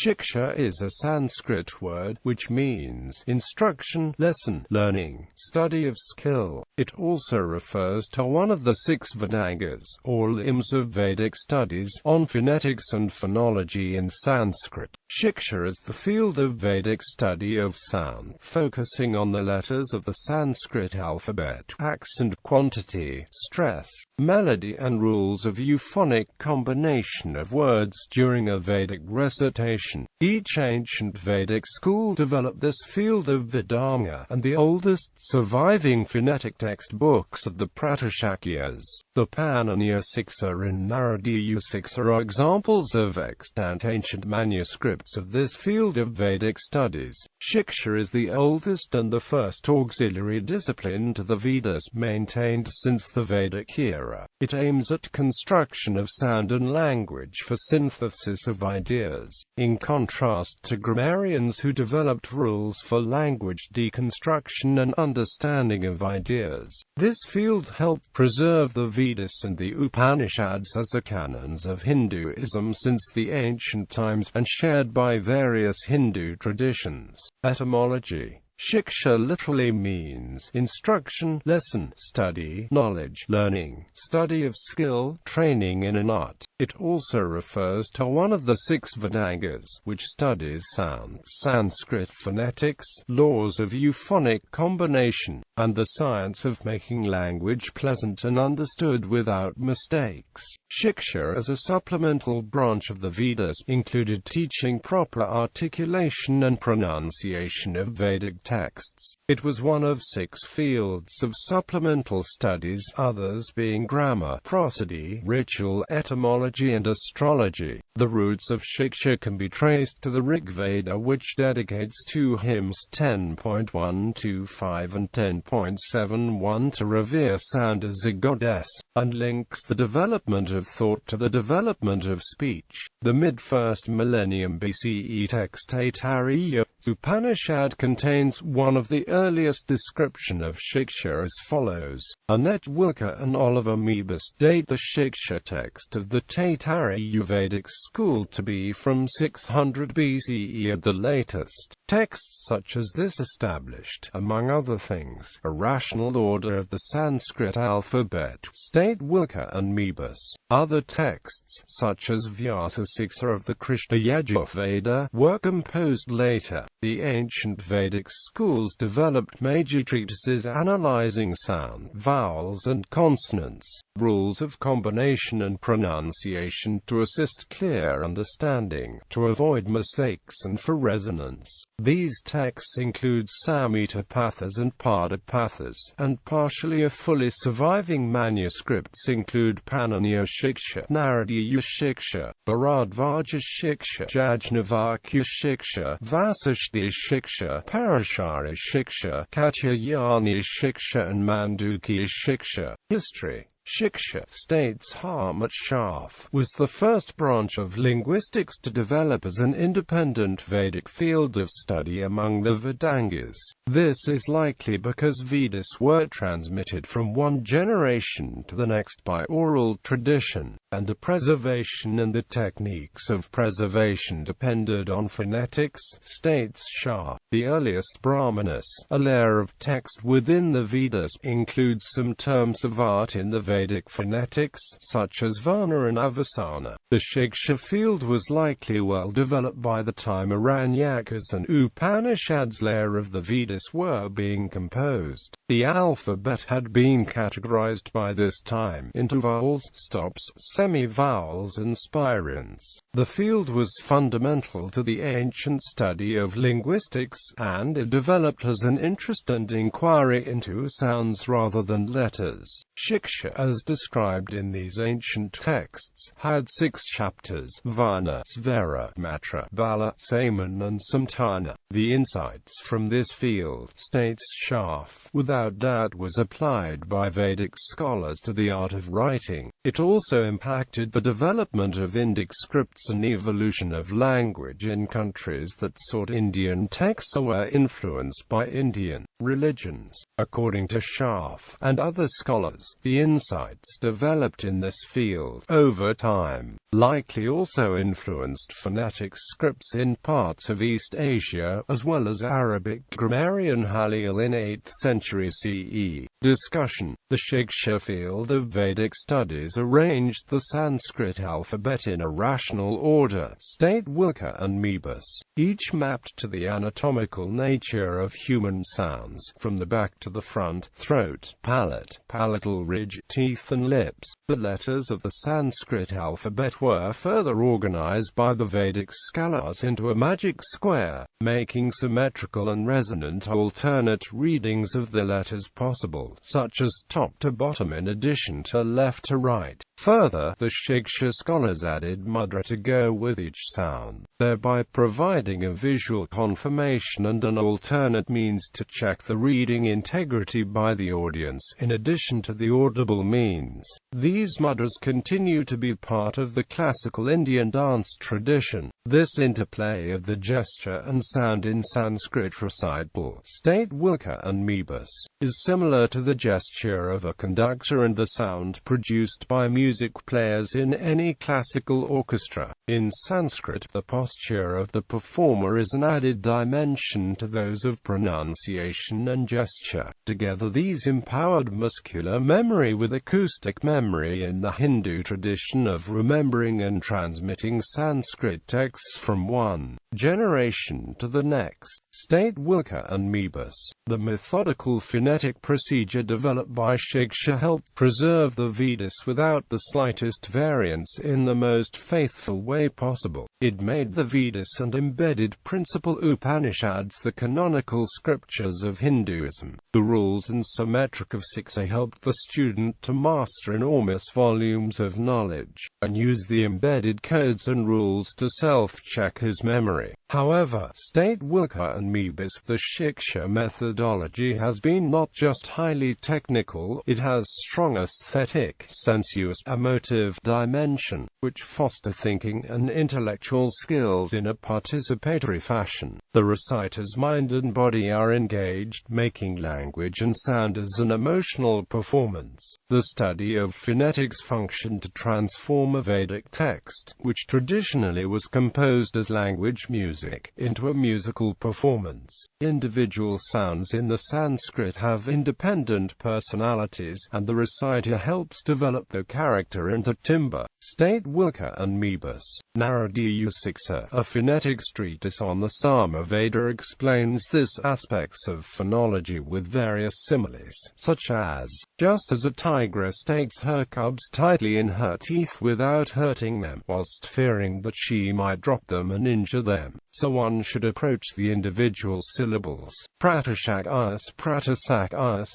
Shiksha is a Sanskrit word which means instruction, lesson, learning, study of skill. It also refers to one of the 6 Vedangas, or limbs of Vedic studies, on phonetics and phonology in Sanskrit. Shiksha is the field of Vedic study of sound, focusing on the letters of the Sanskrit alphabet, accent, quantity, stress, melody and rules of euphonic combination of words during a Vedic recitation. Each ancient Vedic school developed this field of Vedanga, and the oldest surviving phonetic textbooks of the Pratishakyas, the Untitled Chapter and Articulation Shiksha, are examples of extant ancient manuscripts of this field of Vedic studies. Shiksha is the oldest and the first auxiliary discipline to the Vedas maintained since the Vedic era. It aims at construction of sound and language for synthesis of ideas, in contrast to grammarians who developed rules for language deconstruction and understanding of ideas. This field helped preserve the Vedas and the Upanishads as the canons of Hinduism since the ancient times, and shared by various Hindu traditions. Etymology Shiksha literally means instruction, lesson, study, knowledge, learning, study of skill, training in an art. It also refers to one of the 6 Vedangas, which studies sound, Sanskrit phonetics, laws of euphonic combination, and the science of making language pleasant and understood without mistakes. Shiksha as a supplemental branch of the Vedas included teaching proper articulation and pronunciation of Vedic texts. It was one of 6 fields of supplemental studies, others being grammar, prosody, ritual, etymology and astrology. The roots of Shiksha can be traced to the Rig Veda, which dedicates 2 hymns 10.125 and 10.71 to revere sound as a goddess, and links the development of thought to the development of speech. The mid-1st millennium BCE text Taittiriya Upanishad contains one of the earliest description of Shiksha as follows. Annette Wilke and Oliver Mebus date the Shiksha text of the Taittiriya Vedic school to be from 600 BCE at the latest. Texts such as this established, among other things, a rational order of the Sanskrit alphabet, state Wilke and Mebus. Other texts, such as Vyasa-Siksha of the Krishna Yajurveda, were composed later. The ancient Vedic schools developed major treatises analyzing sound, vowels and consonants, rules of combination and pronunciation to assist clear understanding, to avoid mistakes and for resonance. These texts include Samhita-pathas and Pada-pathas, and partially or fully surviving manuscripts include Pananiya-Shiksha, Naradiya-Shiksha, Bharadvaja-Shiksha, Yajnavalkya-Shiksha, Vasishtha-Shiksha, Parashara-Shiksha, Katyayani-Shiksha and Mandukya-Shiksha. History Shiksha, states Harmat Shah, was the first branch of linguistics to develop as an independent Vedic field of study among the Vedangas. This is likely because Vedas were transmitted from one generation to the next by oral tradition, and the preservation and the techniques of preservation depended on phonetics, states Shah. The earliest Brahmanas, a layer of text within the Vedas, includes some terms of art in the Vedic phonetics, such as Varna and Avasana. The Shiksha field was likely well developed by the time Aranyakas and Upanishads layer of the Vedas were being composed. The alphabet had been categorized by this time into vowels, stops, semi-vowels and spirants. The field was fundamental to the ancient study of linguistics, and it developed as an interest and inquiry into sounds rather than letters. Shiksha, as described in these ancient texts, had 6 chapters: Varna, Svara, Matra, Bala, Saman and Samtana. The insights from this field, states Shah, without doubt was applied by Vedic scholars to the art of writing. It also impacted the development of Indic scripts and evolution of language in countries that sought Indian texts or were influenced by Indian religions. According to Scharf and other scholars, the insights developed in this field over time likely also influenced phonetic scripts in parts of East Asia, as well as Arabic grammarian Halil in 8th century CE. Discussion. The Shiksha field of Vedic studies arranged the Sanskrit alphabet in a rational order, state Wilka and Mebus, each mapped to the anatomical nature of human sounds, from the back to the front, throat, palate, palatal ridge, teeth and lips. The letters of the Sanskrit alphabet were further organized by the Vedic scholars into a magic square, making symmetrical and resonant alternate readings of the letters possible, such as top to bottom in addition to left to right. Further, the Shiksha scholars added mudra to go with each sound, thereby providing a visual confirmation and an alternate means to check the reading integrity by the audience, in addition to the audible means. These mudras continue to be part of the classical Indian dance tradition. This interplay of the gesture and sound in Sanskrit recital, state Wilka and Mebus, is similar to the gesture of a conductor and the sound produced by music players in any classical orchestra. In Sanskrit, the posture of the performer is an added dimension to those of pronunciation and gesture. Together these empowered muscular memory with acoustic memory in the Hindu tradition of remembering and transmitting Sanskrit texts from one generation to the next. State Wilka and Mebus. The methodical phonetic procedure developed by Shiksha helped preserve the Vedas without the slightest variance in the most faithful way possible. It made the Vedas and embedded principal Upanishads the canonical scriptures of Hinduism. The rules and symmetric of Shiksha helped the student to master enormous volumes of knowledge, and use the embedded codes and rules to self-check his memory. However, state Wilka and Mebus, the Shiksha methodology has been not just highly technical, it has strong aesthetic, sensuous, emotive dimension, which foster thinking and intellectual skills in a participatory fashion. The reciter's mind and body are engaged, making language and sound as an emotional performance. The study of phonetics functioned to transform a Vedic text, which traditionally was composed as language music, into a musical performance. Individual sounds in the Sanskrit have independent personalities, and the reciter helps develop their character and the timbre. State Wilka and Mebus. Naradiya Shiksha, a phonetics treatise on the Sama Veda, explains this aspects of phonology with various similes, such as, just as a tigress takes her cubs tightly in her teeth without hurting them, whilst fearing that she might drop them and injure them, so one should approach the individual syllables. Pratishakyas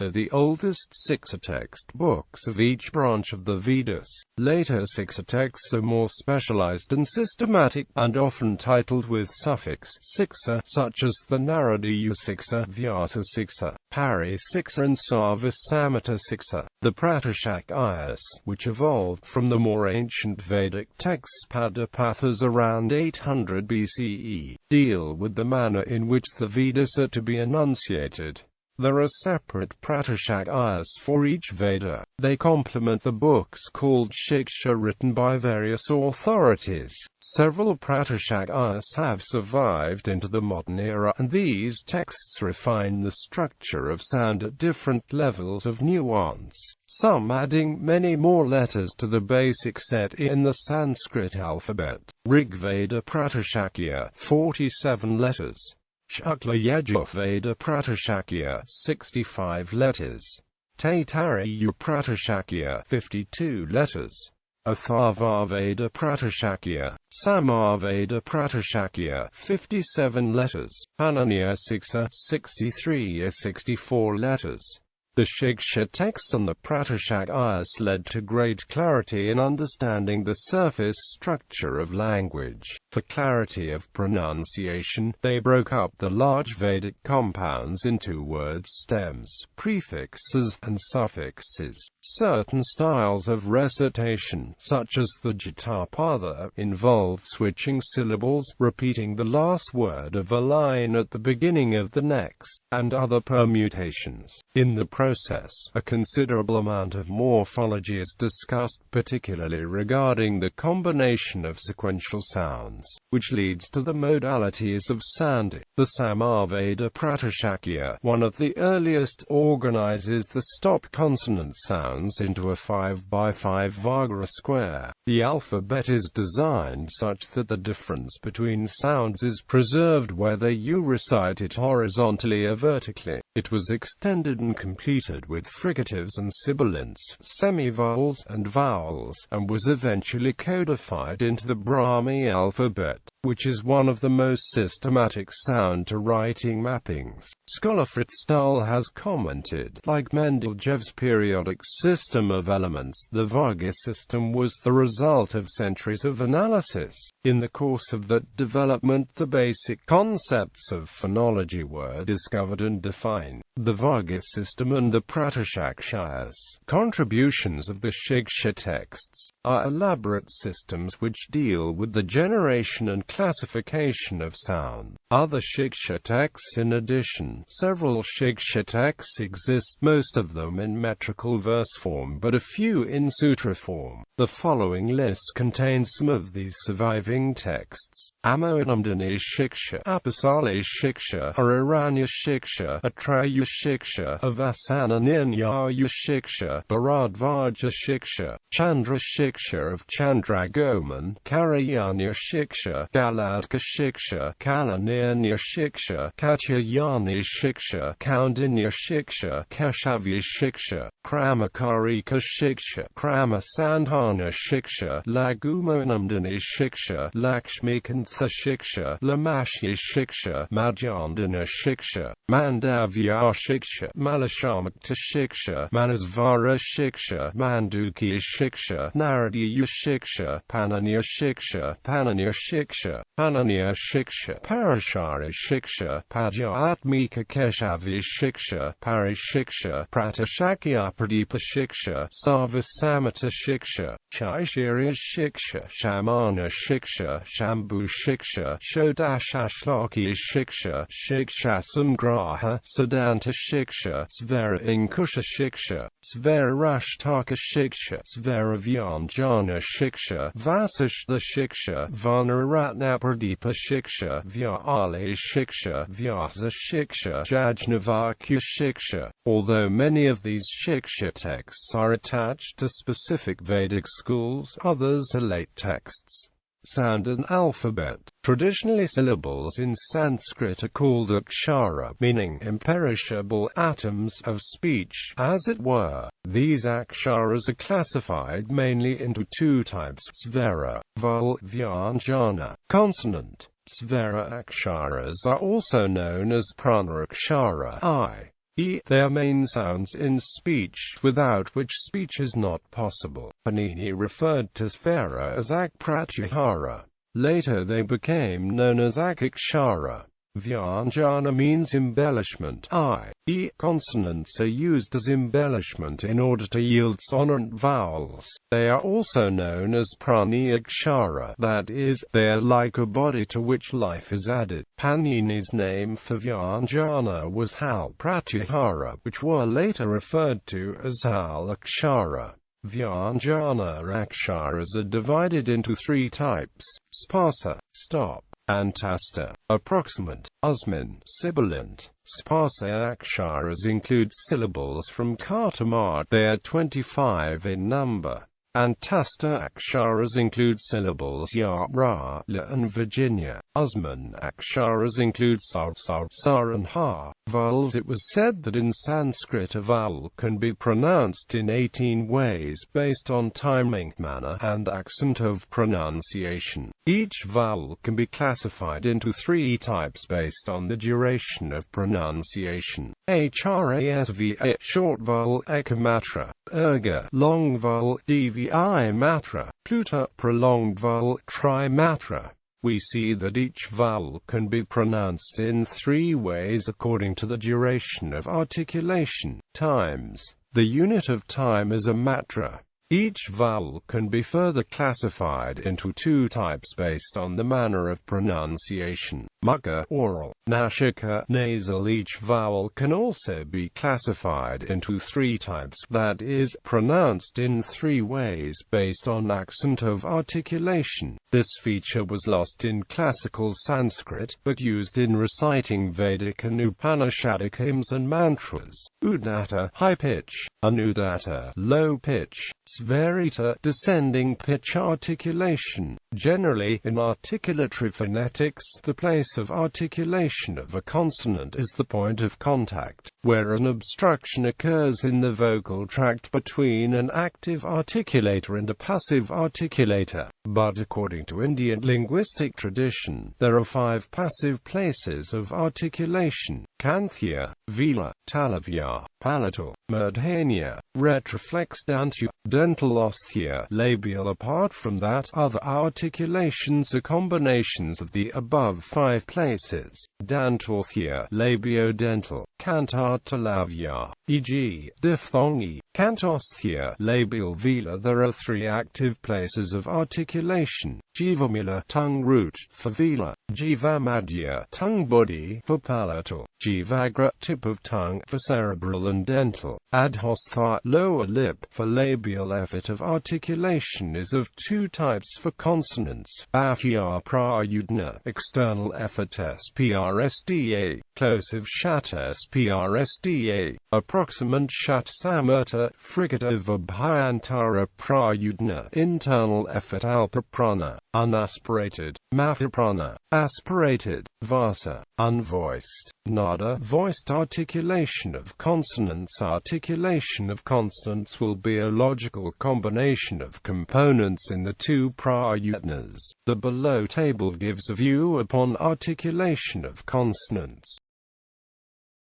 are the oldest Shiksha text books of each branch of the Vedas. Later Shiksha texts are more specialized and systematic, and often titled with suffix Shiksha, such as the Naradiya Shiksha, Vyasa Shiksha, Pari Shiksha and Sarvasamata Shiksha. The Pratishakyas, which evolved from the more ancient Vedic texts Padapathas around 800 BCE, deal with the manner in which the Vedas are to be enunciated. There are separate Pratishakyas for each Veda. They complement the books called Shiksha written by various authorities. Several Pratishakyas have survived into the modern era, and these texts refine the structure of sound at different levels of nuance, some adding many more letters to the basic set in the Sanskrit alphabet. Rigveda Pratishakya, 47 letters. Shukla Yajurveda Pratishakya, 65 letters. Taittiriya Pratishakya, 52 letters. Atharvaveda Pratishakya, Samaveda Pratishakya, 57 letters. Ananya Shiksha, 63 or 64 letters. The Shiksha texts and the Pratishakyas led to great clarity in understanding the surface structure of language. For clarity of pronunciation, they broke up the large Vedic compounds into word stems, prefixes, and suffixes. Certain styles of recitation, such as the Jatapada, involved switching syllables, repeating the last word of a line at the beginning of the next, and other permutations. In the process, a considerable amount of morphology is discussed, particularly regarding the combination of sequential sounds, which leads to the modalities of sandhi. The Samaveda Pratishakya, one of the earliest, organizes the stop consonant sounds into a 5x5 Varga square. The alphabet is designed such that the difference between sounds is preserved whether you recite it horizontally or vertically. It was extended and completed with fricatives and sibilants, semivowels, and vowels, and was eventually codified into the Brahmi alphabet, which is one of the most systematic sound-to-writing mappings. Scholar Fritz Stahl has commented, like Mendeljev's periodic system of elements, the Varga system was the result of centuries of analysis. In the course of that development, the basic concepts of phonology were discovered and defined. The Varga system and the Pratishakyas, contributions of the Shiksha texts, are elaborate systems which deal with the generation and classification of sound. Other Shiksha texts in addition. Several Shiksha texts exist, most of them in metrical verse form but a few in sutra form. The following list contains some of these surviving texts: Amoanamdana Shiksha, Apasala Shiksha, Araranya Shiksha, Atraya Shiksha, Avasanananya Shiksha, Bharadvaja Shiksha, Chandra Shiksha of Chandragoman, Karayanya Shiksha, Galadka Shiksha, Kalananya Shiksha, Katyayani Shiksha, Kaundinya Shiksha, Kashavya Shiksha, Kramakarika Shiksha, Kramasandhana Shiksha, Lagumanamdana Shiksha, Lakshmikantha Shiksha, Lamashya Shiksha, Madhyandana Shiksha, Mandavya Shiksha, Malashamakta Shiksha, Manasvara Shiksha, Mandukya Shiksha, Naradiya Shiksha, Pananya Shiksha, Pananya Shiksha, Pananya Shiksha, Parashara Shiksha, Padyatmika Keshavya Shiksha, Parishiksha, Pratishakya Pradipa Shiksha, Sarvasamata Shiksha, Shaishirya Shiksha, Shamana Shiksha, Shambhu Shiksha, Shodashashlakya Shiksha, Shiksha Samgraha, Siddhanta Shiksha, Svara Inkusha Shiksha, Svara Rashtaka Shiksha, Svara Vyanjana Shiksha, Vasishtha Shiksha, Vanaratna Pradipa Shiksha, Vyale Shiksha, Vyasa Shiksha, Jajnavakya Shiksha. Although many of these Shiksha texts are attached to specific Vedic schools, others are late texts. Sound and alphabet. Traditionally, syllables in Sanskrit are called akshara, meaning imperishable atoms of speech, as it were. These aksharas are classified mainly into two types: svara, vowel, vyanjana, consonant. Svara aksharas are also known as prana-akshara, i.e., they are main sounds in speech, without which speech is not possible. Panini referred to svara as ak-pratyahara. Later they became known as ak-akshara. Vyanjana means embellishment, i.e., consonants are used as embellishment in order to yield sonant vowels. They are also known as prani-akshara, that is, they are like a body to which life is added. Panini's name for Vyanjana was hal-pratyahara, which were later referred to as hal-akshara. Vyanjana aksharas are divided into three types: sparsa, stop, antasta, approximate, usman, sibilant. Sparsa aksharas include syllables from ka to ma. They are 25 in number. Antasta aksharas include syllables ya, ra, la and Virginia. Usman aksharas include sar, sar and ha. Vowels. It was said that in Sanskrit a vowel can be pronounced in 18 ways based on timing, manner, and accent of pronunciation. Each vowel can be classified into 3 types based on the duration of pronunciation. Hrasva, short vowel ekamatra, erga, long vowel dvi matra, pluta, prolonged vowel trimatra. We see that each vowel can be pronounced in 3 ways according to the duration of articulation, times. The unit of time is a matra. Each vowel can be further classified into 2 types based on the manner of pronunciation. Mukha, oral, nashika, nasal. Each vowel can also be classified into 3 types, that is, pronounced in 3 ways based on accent of articulation. This feature was lost in classical Sanskrit, but used in reciting Vedic and Upanishadic hymns and mantras. Udatta, high pitch; anudatta, low pitch; sverita, descending pitch articulation. Generally, in articulatory phonetics, the place of articulation of a consonant is the point of contact, where an obstruction occurs in the vocal tract between an active articulator and a passive articulator. But according to Indian linguistic tradition, there are 5 passive places of articulation: Kanthya, Vela, Talavya, palatal, murdhania, retroflex, dantu, dental, osthya, labial. Apart from that, other articulations are combinations of the above 5 places: dantorthya, labiodental, cantartalavya, e.g., diphthongy, cantosthya, labial. Vela. There are 3 active places of articulation: jivamula, tongue root, for vela; jivamadhya, tongue body, for palatal; jivagra, tip of tongue, for cerebral and dental; adhostha, lower lip, for labial. Effort of articulation is of 2 types for consonants: bahya prayudna, external effort sprsda, plosive shat sprsda, approximant shat samirta, fricative abhyantara prayudna, internal effort alpaprana, unaspirated; mathaprana, aspirated; vasa, unvoiced; nada, voiced. Articulation of consonants. Articulation of consonants will be a logical combination of components in the 2 prayudnas. The below table gives a view upon articulation of consonants.